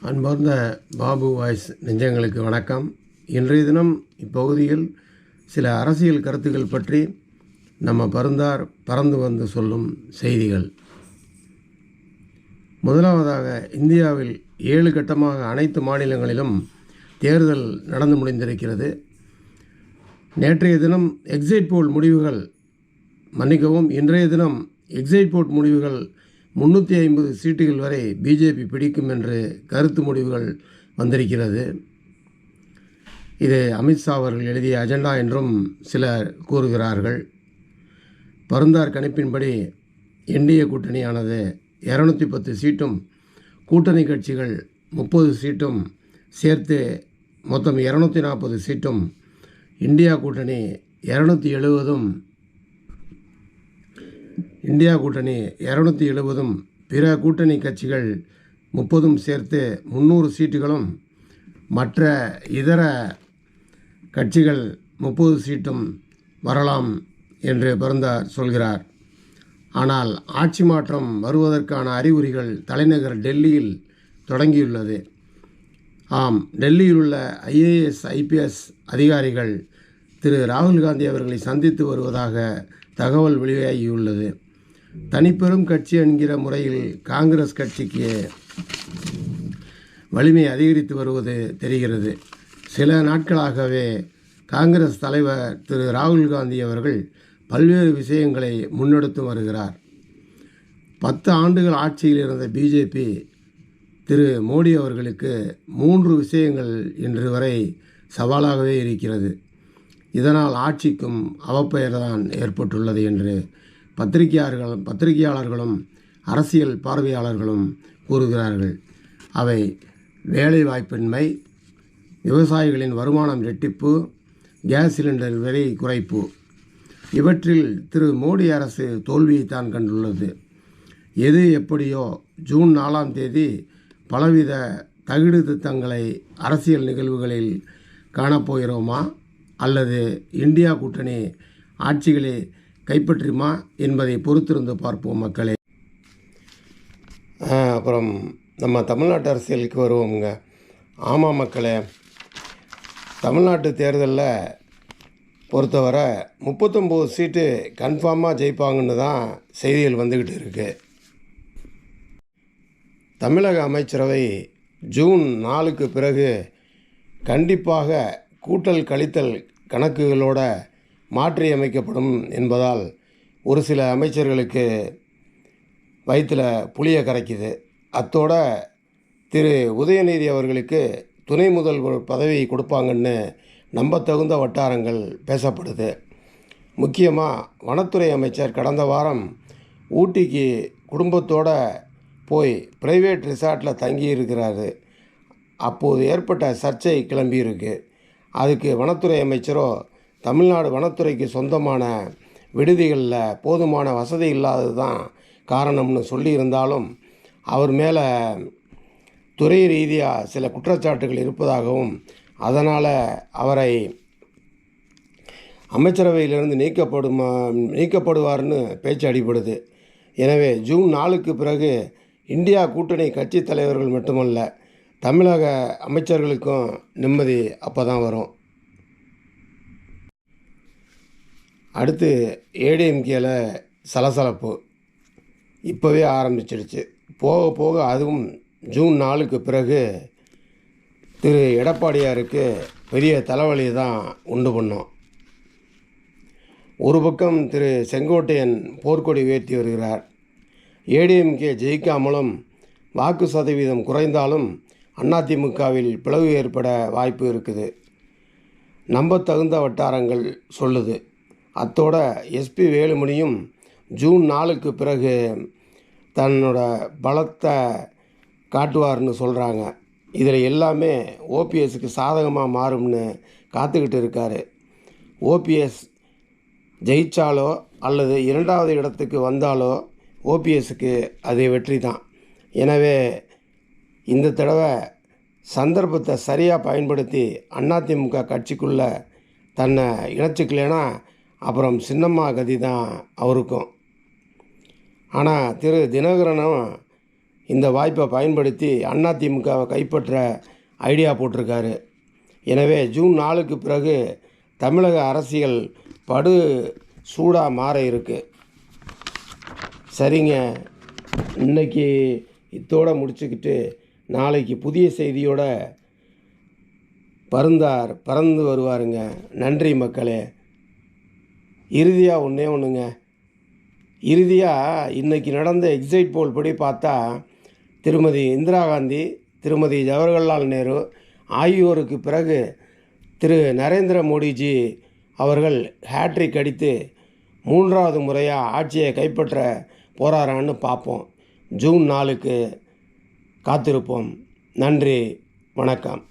அன்பார்ந்த பாபு வாய்ஸ் நெஞ்சங்களுக்கு வணக்கம். இன்றைய தினம் இப்பகுதியில் சில அரசியல் கருத்துக்கள் பற்றி நம்ம பறந்து வந்து சொல்லும் செய்திகள். முதலாவதாக, இந்தியாவில் 7 கட்டமாக அனைத்து மாநிலங்களிலும் தேர்தல் நடந்து முடிந்திருக்கிறது. நேற்றைய தினம் இன்றைய தினம் எக்ஸைட் போல் முடிவுகள் 350 சீட்டுகள் வரை பிஜேபி பிடிக்கும் என்று கருத்து முடிவுகள் வந்திருக்கிறது. இது அமித்ஷா அவர்கள் எழுதிய அஜெண்டா என்றும் சிலர் கூறுகிறார்கள். பருந்தார் கணிப்பின்படி என்டிஏ கூட்டணியானது 210 சீட்டும், கூட்டணி கட்சிகள் 30 சீட்டும் சேர்த்து மொத்தம் 240 சீட்டும், இந்தியா கூட்டணி 270 பிற கூட்டணி கட்சிகள் 30 சேர்த்து 300 சீட்டுகளும், மற்ற இதர கட்சிகள் 30 சீட்டும் வரலாம் என்று பருந்தார் சொல்கிறார். ஆனால் ஆட்சி மாற்றம் வருவதற்கான அறிகுறிகள் தலைநகர் டெல்லியில் தொடங்கியுள்ளது. டெல்லியில் உள்ள ஐஏஎஸ் ஐபிஎஸ் அதிகாரிகள் திரு ராகுல் காந்தி அவர்களை சந்தித்து வருவதாக தகவல் வெளியாகியுள்ளது. தனிப்பெரும் கட்சி என்கிற முறையில் காங்கிரஸ் கட்சிக்கு வலிமை அதிகரித்து வருவது தெரிகிறது. சில நாட்களாகவே காங்கிரஸ் தலைவர் திரு ராகுல் காந்தி அவர்கள் பல்வேறு விஷயங்களை முன்னெடுத்து வருகிறார். 10 ஆண்டுகள் ஆட்சியில் இருந்த பிஜேபி திரு மோடி அவர்களுக்கு 3 விஷயங்கள் இன்று வரை சவாலாகவே இருக்கிறது. இதனால் ஆட்சிக்கும் அவப்பெயர்தான் ஏற்பட்டுள்ளது என்று பத்திரிகையாளர்களும் அரசியல் பார்வையாளர்களும் கூறுகிறார்கள். அவை வேலைவாய்ப்பின்மை, விவசாயிகளின் வருமானம் இரட்டிப்பு, கேஸ் சிலிண்டர் விலை குறைப்பு. இவற்றில் திரு மோடி அரசு தோல்வியைத்தான் கண்டுள்ளது. எது எப்படியோ, ஜூன் 4ஆம் தேதி பலவித தகிடு திட்டங்களை அரசியல் நிகழ்வுகளில் காணப்போகிறோமா, அல்லது இந்தியா கூட்டணி ஆட்சிகளை கைப்பற்றுமா என்பதை பொறுத்திருந்து பார்ப்போம் மக்களே. அப்புறம் நம்ம தமிழ்நாட்டு அரசியலுக்கு வருவோங்க. ஆமாம் மக்களே, தமிழ்நாட்டு தேர்தலில் பொறுத்தவரை 39 சீட்டு கன்ஃபார்மாக ஜெயிப்பாங்கன்னு தான் செய்திகள் வந்துக்கிட்டு இருக்குது. தமிழக அமைச்சரவை ஜூன் 4க்கு பிறகு கண்டிப்பாக கூட்டல் கழித்தல் கணக்குகளோடு மாற்றியமைக்கப்படும் என்பதால் ஒரு சில அமைச்சர்களுக்கு வயிற்றில் புளிய கரைக்குது. அத்தோட திரு உதயநிதி அவர்களுக்கு துணை முதல்வர் பதவி கொடுப்பாங்கன்னு நம்பத்தகுந்த வட்டாரங்கள் பேசப்படுது. முக்கியமாக வனத்துறை அமைச்சர் கடந்த வாரம் ஊட்டிக்கு குடும்பத்தோடு போய் பிரைவேட் ரிசார்ட்டில் தங்கியிருக்கிறாரு. அப்போது ஏற்பட்ட சர்ச்சை கிளம்பியிருக்கு. அதுக்கு வனத்துறை அமைச்சரோ தமிழ்நாடு வனத்துறைக்கு சொந்தமான விடுதிகளில் போதுமான வசதி இல்லாதது தான் காரணம்னு சொல்லியிருந்தாலும் அவர் மேலே துறை ரீதியாக சில குற்றச்சாட்டுகள் இருப்பதாகவும் அதனால் அவரை அமைச்சரவையிலிருந்து நீக்கப்படுவார்னு பேச்சு அடிபடுது. எனவே ஜூன் 4க்கு பிறகு இந்தியா கூட்டணி கட்சி தலைவர்கள் மட்டுமல்ல, தமிழக அமைச்சர்களுக்கும் நிம்மதி அப்போ தான் வரும். அடுத்து ஏடிஎம்கேல சலசலப்பு இப்போவே ஆரம்பிச்சிடுச்சு. போக போக அதுவும் ஜூன் 4க்கு பிறகு திரு எடப்பாடியாருக்கு பெரிய தலைவலியை தான் உண்டு பண்ணோம். ஒரு பக்கம் திரு செங்கோட்டையன் போர்க்கொடி உயர்த்தி வருகிறார். ஏடிஎம்கே ஜெயிக்காமலும் வாக்கு சதவீதம் குறைந்தாலும் அதிமுகவில் பிளவு ஏற்பட வாய்ப்பு இருக்குது, நம்பத்தகுந்த வட்டாரங்கள் சொல்லுது. அத்தோட எஸ்பி வேலுமணியும் ஜூன் 4க்கு பிறகு தன்னோட பலத்தை காட்டுவார்னு சொல்கிறாங்க. இதில் எல்லாமே ஓபிஎஸ்க்கு சாதகமாக மாறும்னு காத்துக்கிட்டு இருக்கார். ஓபிஎஸ் ஜெயித்தாலோ அல்லது 2வது இடத்துக்கு வந்தாலோ ஓபிஎஸ்க்கு அது வெற்றி தான். எனவே இந்த தடவை சந்தர்ப்பத்தை சரியாக பயன்படுத்தி அதிமுக கட்சிக்குள்ளே தன்னை இணைச்சிக்கலைன்னா அப்புறம் சின்னம்மா கதி தான் அவருக்கும். ஆனால் திரு தினகரனும் இந்த வாய்ப்பை பயன்படுத்தி அதிமுகவை கைப்பற்ற ஐடியா போட்டிருக்காரு. எனவே ஜூன் 4க்கு பிறகு தமிழக அரசியல் படு சூடாக மாற இருக்கு. சரிங்க, இன்னைக்கு இத்தோட முடிச்சுக்கிட்டு நாளைக்கு புதிய செய்தியோட பறந்து வருவாருங்க. நன்றி மக்களே. இறுதியாக ஒன்றுங்க, இன்றைக்கி நடந்த எக்ஸைட் போல் படி பார்த்தா திருமதி இந்திரா காந்தி, திருமதி ஜவஹர்லால் நேரு ஆகியோருக்கு பிறகு திரு நரேந்திர மோடிஜி அவர்கள் ஹேட்ரிக் அடித்து 3வது முறையாக ஆட்சியை கைப்பற்ற போகிறாரான்னு பார்ப்போம். ஜூன் 4க்கு காத்திருப்போம். நன்றி, வணக்கம்.